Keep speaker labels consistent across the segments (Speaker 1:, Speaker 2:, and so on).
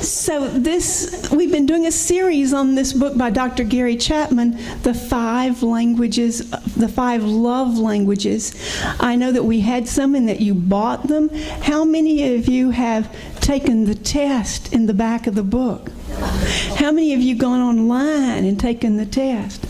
Speaker 1: So we've been doing a series on this book by Dr. Gary Chapman, The 5 Languages, the 5 Love Languages. I know that we had some and that you bought them. How many of you have taken the test in the back of the book? How many of you gone online and taken the test?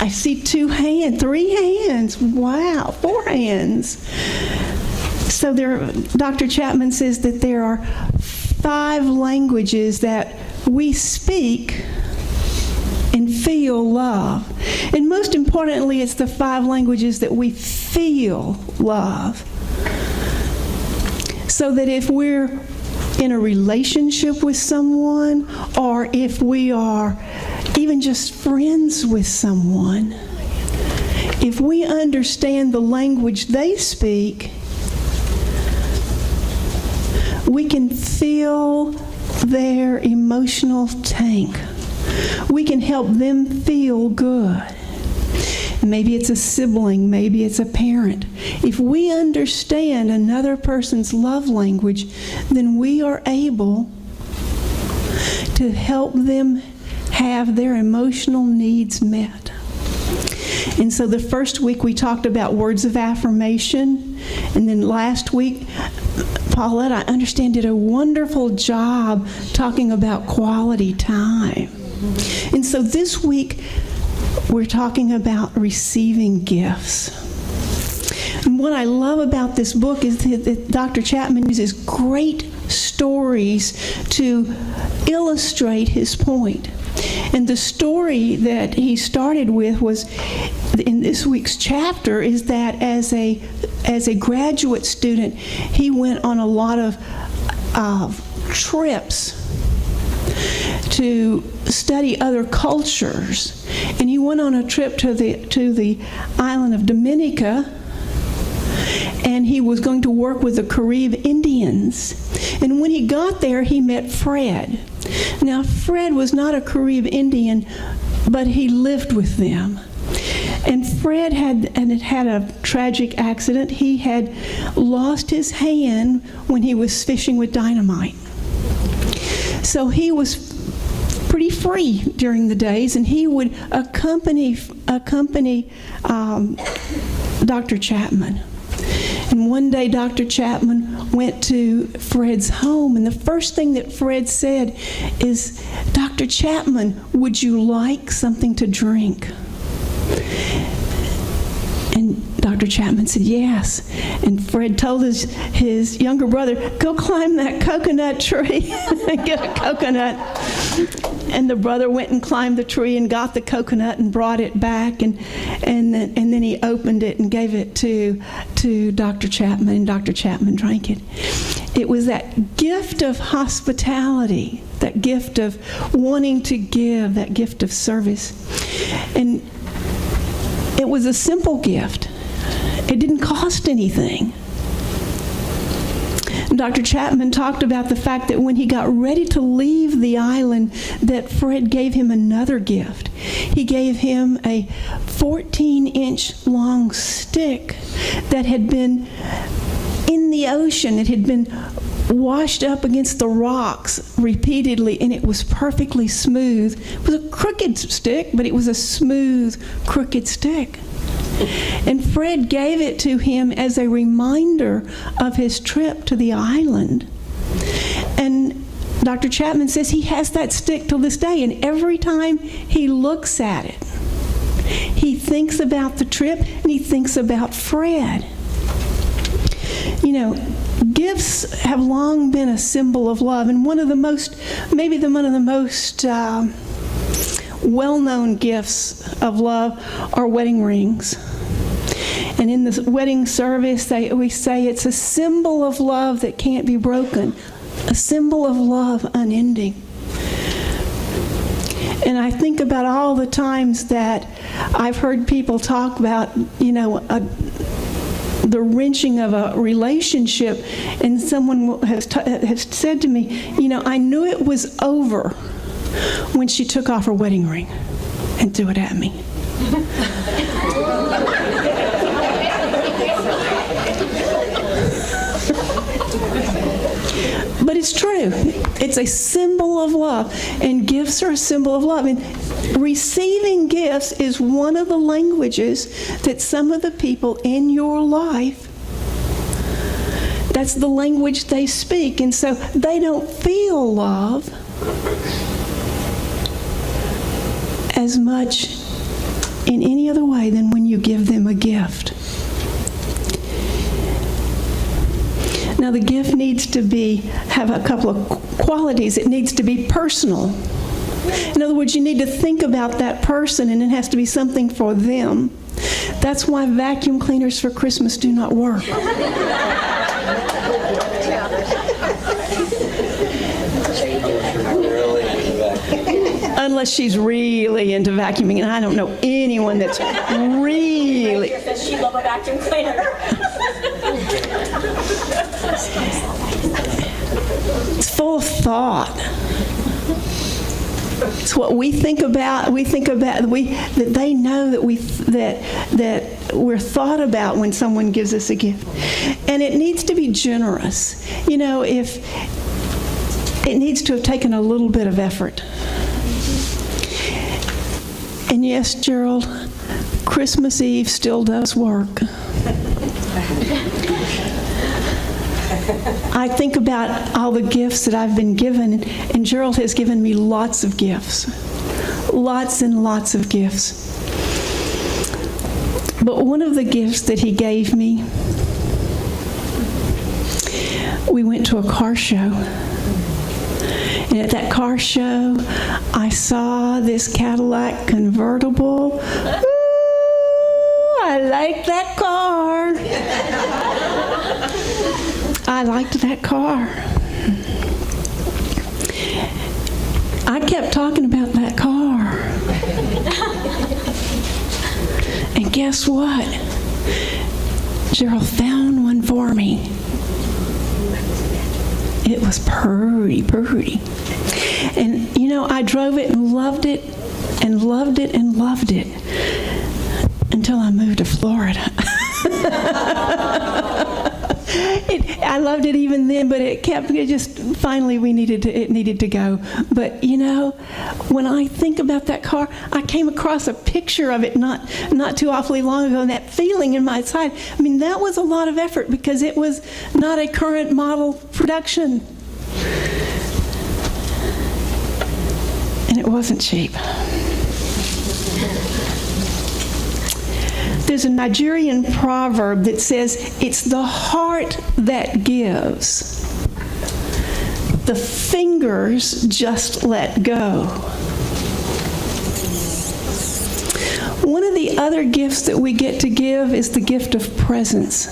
Speaker 1: I see 2 hands, 3 hands. Wow, 4 hands. So Dr. Chapman says that there are 5 languages that we speak and feel love. And most importantly, it's the 5 languages that we feel love. So that if we're in a relationship with someone, or if we are even just friends with someone, if we understand the language they speak, we can fill their emotional tank. We can help them feel good. Maybe it's a sibling, maybe it's a parent. If we understand another person's love language, then we are able to help them have their emotional needs met. And so the first week we talked about words of affirmation, and then last week Paulette, I understand, did a wonderful job talking about quality time. And so this week we're talking about receiving gifts. And what I love about this book is that Dr. Chapman uses great stories to illustrate his point. And the story that he started with was, in this week's chapter, is that as a graduate student, he went on a lot of trips to study other cultures. And he went on a trip to the island of Dominica, and he was going to work with the Carib Indians. And when he got there, he met Fred. Now, Fred was not a Carib Indian, but he lived with them. And Fred had a tragic accident. He had lost his hand when he was fishing with dynamite. So he was pretty free during the days, and he would accompany Dr. Chapman. And one day Dr. Chapman went to Fred's home, and the first thing that Fred said is, "Dr. Chapman, would you like something to drink?" And Dr. Chapman said, "Yes." And Fred told his younger brother, "Go climb that coconut tree and get a coconut." And the brother went and climbed the tree and got the coconut and brought it back, and then he opened it and gave it to Dr. Chapman, and Dr. Chapman drank it. It was that gift of hospitality, that gift of wanting to give, that gift of service. And it was a simple gift. It didn't cost anything. Dr. Chapman talked about the fact that when he got ready to leave the island, that Fred gave him another gift. He gave him a 14-inch long stick that had been in the ocean. It had been washed up against the rocks repeatedly, and it was perfectly smooth. It was a crooked stick, but it was a smooth, crooked stick. And Fred gave it to him as a reminder of his trip to the island. And Dr. Chapman says he has that stick till this day, and every time he looks at it, he thinks about the trip and he thinks about Fred. You know, gifts have long been a symbol of love, and one of the most well-known gifts of love are wedding rings. And in the wedding service, we say it's a symbol of love that can't be broken, a symbol of love unending. And I think about all the times that I've heard people talk about, the wrenching of a relationship, and someone has said to me, I knew it was over when she took off her wedding ring and threw it at me. But it's true. It's a symbol of love, and gifts are a symbol of love. And receiving gifts is one of the languages that some of the people in your life, that's the language they speak. And so they don't feel love as much in any other way than when you give them a gift. Now, the gift needs to have a couple of qualities. It needs to be personal. In other words, you need to think about that person, and it has to be something for them. That's why vacuum cleaners for Christmas do not work. Unless she's really into vacuuming, and I don't know anyone that's really.
Speaker 2: Does she love a vacuum cleaner?
Speaker 1: It's full of thought. It's what we think about. That they know that we're thought about when someone gives us a gift, and it needs to be generous. You know, if it needs to have taken a little bit of effort. And yes, Gerald, Christmas Eve still does work. I think about all the gifts that I've been given, and Gerald has given me lots of gifts. Lots and lots of gifts. But one of the gifts that he gave me, we went to a car show. And at that car show, I saw this Cadillac convertible. Ooh, I like that car. I liked that car. I kept talking about that car. And guess what? Gerald found one for me. It was pretty. And, you know, I drove it and loved it and loved it and loved it until I moved to Florida. I loved it even then, but finally it needed to go. But, you know, when I think about that car, I came across a picture of it not too awfully long ago, and that feeling in my side, I mean, that was a lot of effort because it was not a current model production. And it wasn't cheap. There's a Nigerian proverb that says, it's the heart that gives. The fingers just let go. One of the other gifts that we get to give is the gift of presence.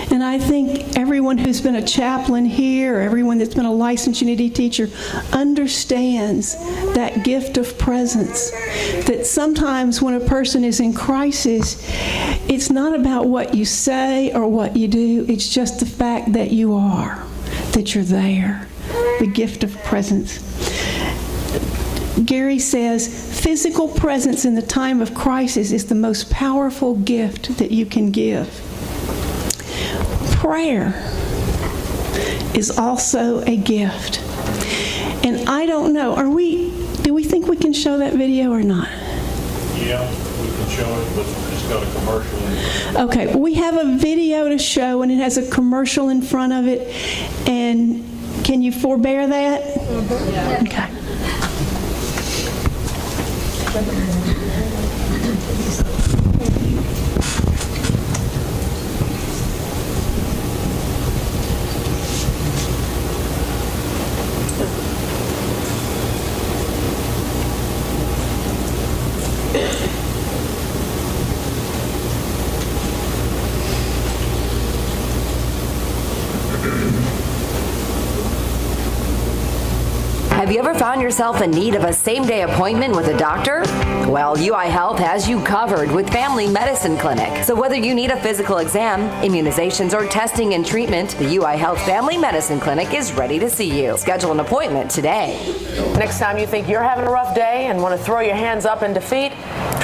Speaker 1: And I think everyone who's been a chaplain here, or everyone that's been a licensed Unity teacher, understands that gift of presence. That sometimes when a person is in crisis, it's not about what you say or what you do, it's just the fact that you are, that you're there. The gift of presence. Gary says, physical presence in the time of crisis is the most powerful gift that you can give. Prayer is also a gift. And I don't know, do we think we can show that video or not?
Speaker 3: Yeah, we can show it, but it's got a commercial in it.
Speaker 1: Okay, we have a video to show, and it has a commercial in front of it. And can you forbear that? Mm-hmm. Yeah. Okay.
Speaker 4: Have you ever found yourself in need of a same-day appointment with a doctor? Well, UI Health has you covered with Family Medicine Clinic. So whether you need a physical exam, immunizations, or testing and treatment, the UI Health Family Medicine Clinic is ready to see you. Schedule an appointment today.
Speaker 5: Next time you think you're having a rough day and want to throw your hands up in defeat,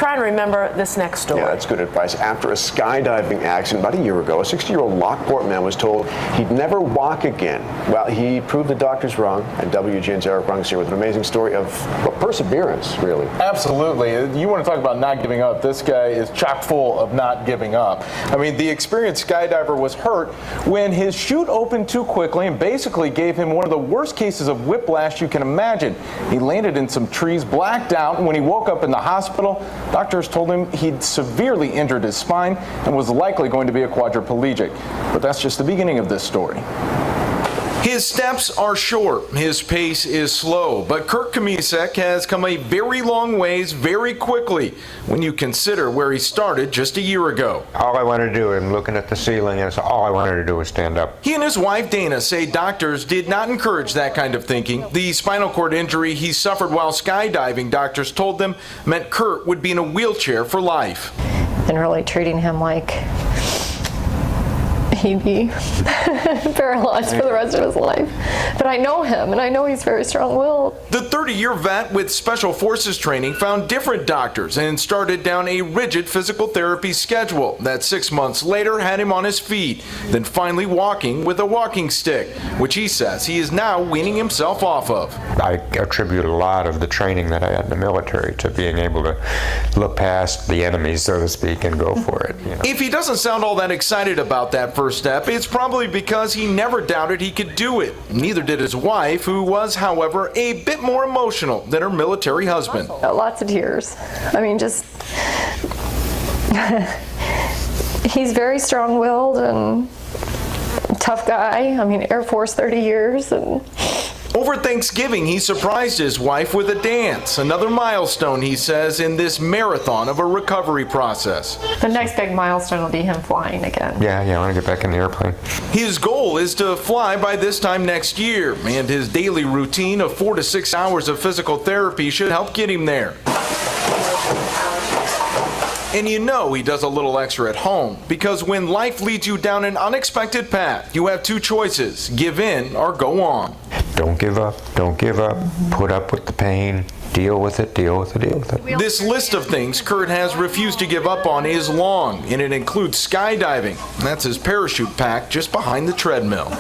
Speaker 5: trying to remember this next story.
Speaker 6: Yeah, that's good advice. After a skydiving accident about a year ago, a 60-year-old Lockport man was told he'd never walk again. Well, he proved the doctors wrong, and WGN's Eric Rungs here with an amazing story of perseverance, really.
Speaker 7: Absolutely. You want to talk about not giving up. This guy is chock full of not giving up. I mean, the experienced skydiver was hurt when his chute opened too quickly and basically gave him one of the worst cases of whiplash you can imagine. He landed in some trees, blacked out, and when he woke up in the hospital, doctors told him he'd severely injured his spine and was likely going to be a quadriplegic. But that's just the beginning of this story.
Speaker 8: His steps are short, his pace is slow, but Kurt Kamisek has come a very long ways very quickly when you consider where he started just a year ago.
Speaker 9: All I wanted to do, I'm looking at the ceiling, and all I wanted to do was stand up.
Speaker 8: He and his wife Dana say doctors did not encourage that kind of thinking. The spinal cord injury he suffered while skydiving, doctors told them, meant Kurt would be in a wheelchair for life.
Speaker 10: And really treating him like he'd be paralyzed for the rest of his life. But I know him, and I know he's very strong-willed.
Speaker 8: The 30-year vet with Special Forces training found different doctors and started down a rigid physical therapy schedule that 6 months later had him on his feet, then finally walking with a walking stick, which he says he is now weaning himself off of.
Speaker 9: I attribute a lot of the training that I had in the military to being able to look past the enemies, so to speak, and go for it. You know?
Speaker 8: If he doesn't sound all that excited about that first step, it's probably because he never doubted he could do it. Neither did his wife, who was, however, a bit more emotional than her military husband.
Speaker 10: Lots of tears. I mean, just he's very strong-willed and tough guy. I mean, Air Force 30 years. And
Speaker 8: over Thanksgiving, he surprised his wife with a dance, another milestone, he says, in this marathon of a recovery process.
Speaker 10: the next big milestone will be him flying again.
Speaker 9: Yeah, I want to get back in the airplane.
Speaker 8: His goal is to fly by this time next year, and his daily routine of 4 to 6 hours of physical therapy should help get him there. And you know he does a little extra at home, because when life leads you down an unexpected path, you have two choices: give in or go on.
Speaker 9: Don't give up, don't give up. Put up with the pain, deal with it, deal with it, deal with it.
Speaker 8: This list of things Kurt has refused to give up on is long, and it includes skydiving. That's his parachute pack just behind the treadmill.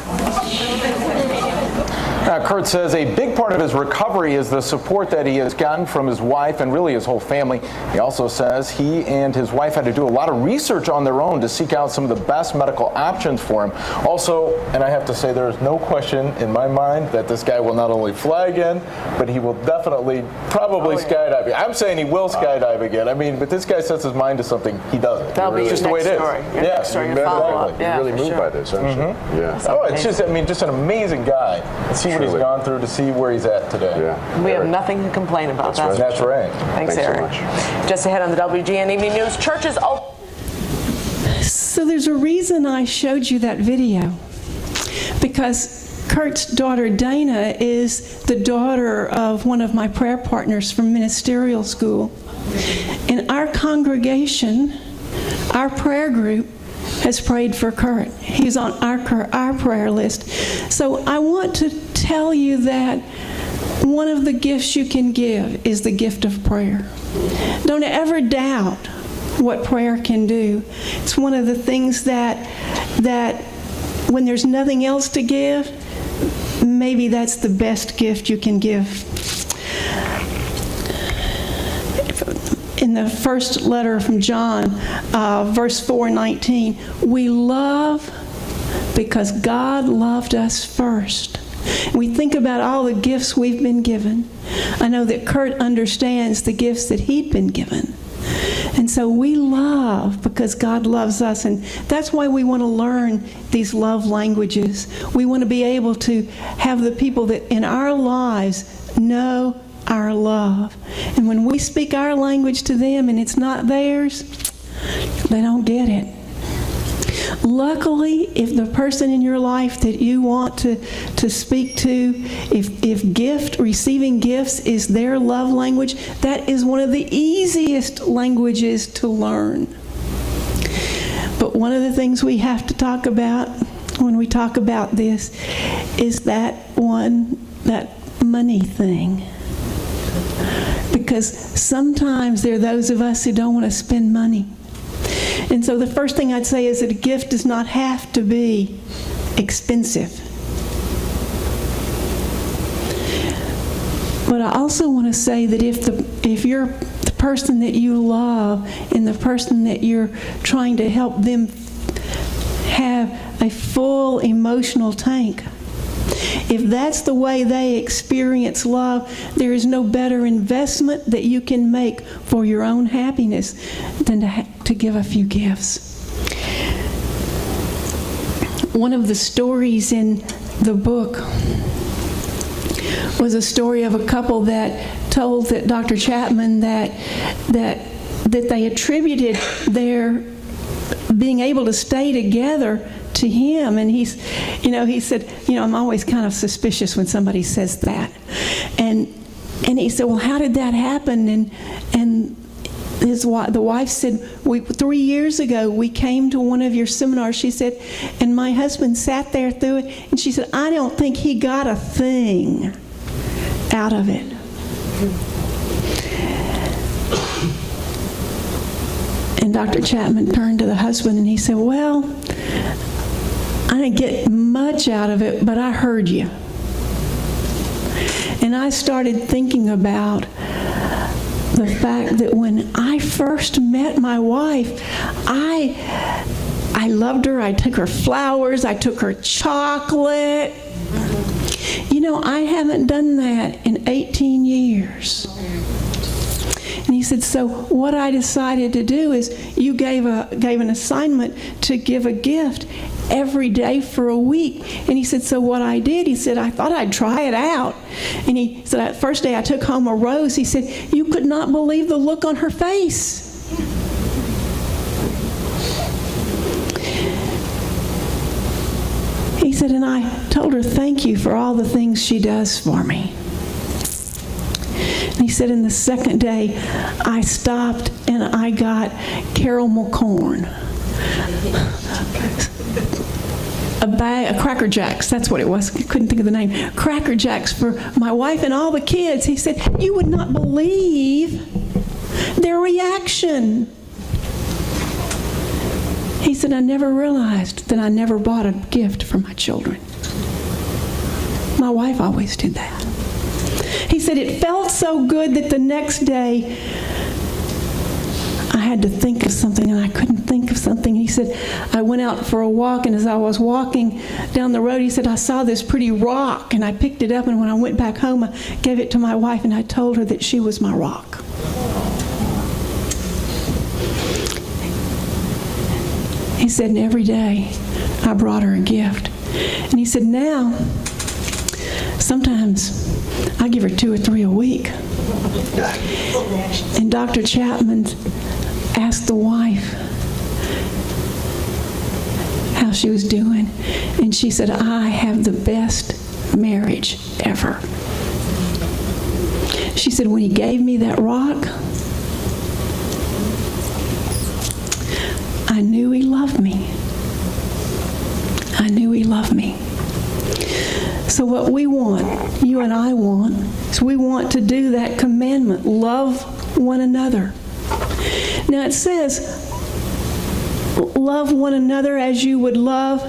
Speaker 7: Kurt says a big part of his recovery is the support that he has gotten from his wife and really his whole family. He also says he and his wife had to do a lot of research on their own to seek out some of the best medical options for him. Also, and I have to say, there's no question in my mind that this guy will not only fly again, but he will definitely probably skydive. I'm saying he will skydive again. I mean, but this guy sets his mind to something, he does it.
Speaker 5: That'll be
Speaker 7: just
Speaker 5: your
Speaker 7: the way it
Speaker 5: next
Speaker 7: is.
Speaker 5: story. Your next story, your follow-up.
Speaker 6: You're really moved by this, aren't you? Yeah.
Speaker 7: Oh, it's just, I mean, just an amazing guy. And see what he's gone through to see where he's at today.
Speaker 6: Yeah.
Speaker 5: We have nothing to complain about.
Speaker 7: That's right.
Speaker 5: Thanks,
Speaker 6: so
Speaker 5: Eric.
Speaker 6: much.
Speaker 5: Just ahead on the WGN Evening News, churches open.
Speaker 1: So there's a reason I showed you that video, because Kurt's daughter Dana is the daughter of one of my prayer partners from ministerial school. In our congregation, our prayer group has prayed for Kurt. He's on our prayer list. So I want to tell you that one of the gifts you can give is the gift of prayer. Don't ever doubt what prayer can do. It's one of the things that when there's nothing else to give, maybe that's the best gift you can give. In the first letter from John, verse 4:19, we love because God loved us first. We think about all the gifts we've been given. I know that Kurt understands the gifts that he'd been given. And so we love because God loves us, and that's why we want to learn these love languages. We want to be able to have the people that in our lives know our love. And when we speak our language to them and it's not theirs, they don't get it. Luckily, if the person in your life that you want to speak to, if receiving gifts is their love language, that is one of the easiest languages to learn. But one of the things we have to talk about when we talk about this is that money thing. because sometimes there are those of us who don't want to spend money. And so the first thing I'd say is that a gift does not have to be expensive. But I also want to say that if you're the person that you love and the person that you're trying to help them have a full emotional tank, if that's the way they experience love, there is no better investment that you can make for your own happiness than to give a few gifts. One of the stories in the book was a story of a couple that told that Dr. Chapman that they attributed their being able to stay together to him. And he said, I'm always kind of suspicious when somebody says that. And he said, well, how did that happen? And the wife said, 3 years ago, we came to one of your seminars, she said, and my husband sat there through it, and she said, I don't think he got a thing out of it. And Dr. Chapman turned to the husband and he said, well, I didn't get much out of it, but I heard you. And I started thinking about the fact that when I first met my wife, I loved her. I took her flowers. I took her chocolate. I haven't done that in 18 years. And he said, so what I decided to do is you gave an assignment to give a gift every day for a week. And he said, so what I did, he said, I thought I'd try it out. And he said, that first day I took home a rose. He said, you could not believe the look on her face. He said, and I told her thank you for all the things she does for me. And he said, in the second day, I stopped and I got caramel corn. A bag of Cracker Jacks, that's what it was. I couldn't think of the name. Cracker Jacks for my wife and all the kids. He said, you would not believe their reaction. He said, I never realized that I never bought a gift for my children. My wife always did that. He said, it felt so good that the next day I had to think of something and I couldn't think of something. He said, I went out for a walk, and as I was walking down the road, he said, I saw this pretty rock and I picked it up, and when I went back home, I gave it to my wife and I told her that she was my rock. He said, and every day I brought her a gift. And he said, now, sometimes I give her 2 or 3 a week. And Dr. Chapman asked the wife how she was doing. And she said, I have the best marriage ever. She said, when he gave me that rock, I knew he loved me. I knew he loved me. So what we want, you and I want, is we want to do that commandment, love one another. Now it says, love one another as you would love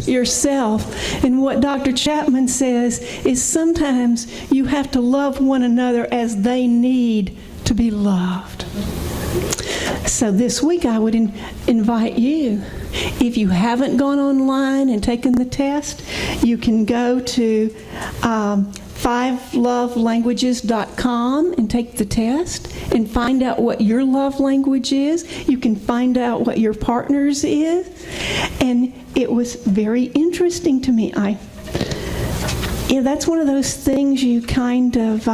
Speaker 1: yourself. And what Dr. Chapman says is sometimes you have to love one another as they need to be loved. So this week I would invite you, if you haven't gone online and taken the test, you can go to 5lovelanguages.com and take the test and find out what your love language is. You can find out what your partner's is. And it was very interesting to me. That's one of those things you kind of,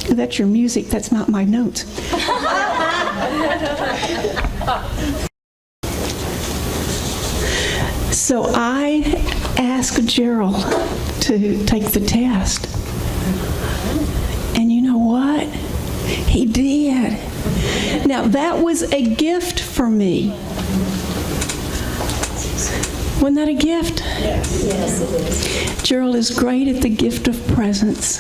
Speaker 1: that's your music, that's not my notes. So I asked Gerald to take the test. And you know what? He did. Now that was a gift for me. Wasn't that a gift? Yes, it is. Gerald is great at the gift of presence.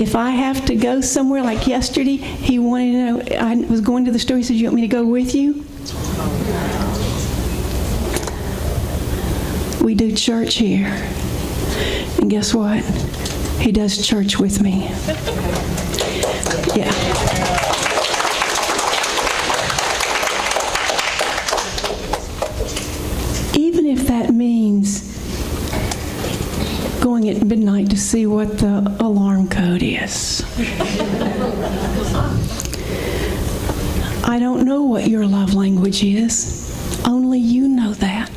Speaker 1: If I have to go somewhere, like yesterday, he wanted to know, I was going to the store, he said, "You want me to go with you?" We do church here. And guess what? He does church with me. Yeah. Even if that means going at midnight to see what the alarm code is. I don't know what your love language is. Only you know that.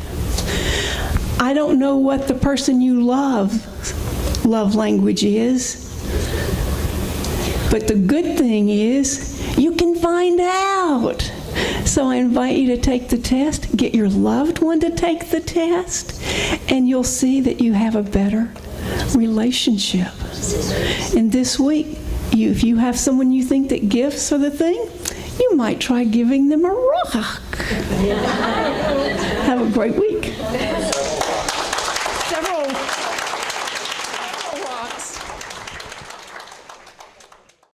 Speaker 1: I don't know what the person you love language is. But the good thing is you can find out. So I invite you to take the test, get your loved one to take the test, and you'll see that you have a better relationship. And this week, if you have someone you think that gifts are the thing, you might try giving them a rock. Have a great week.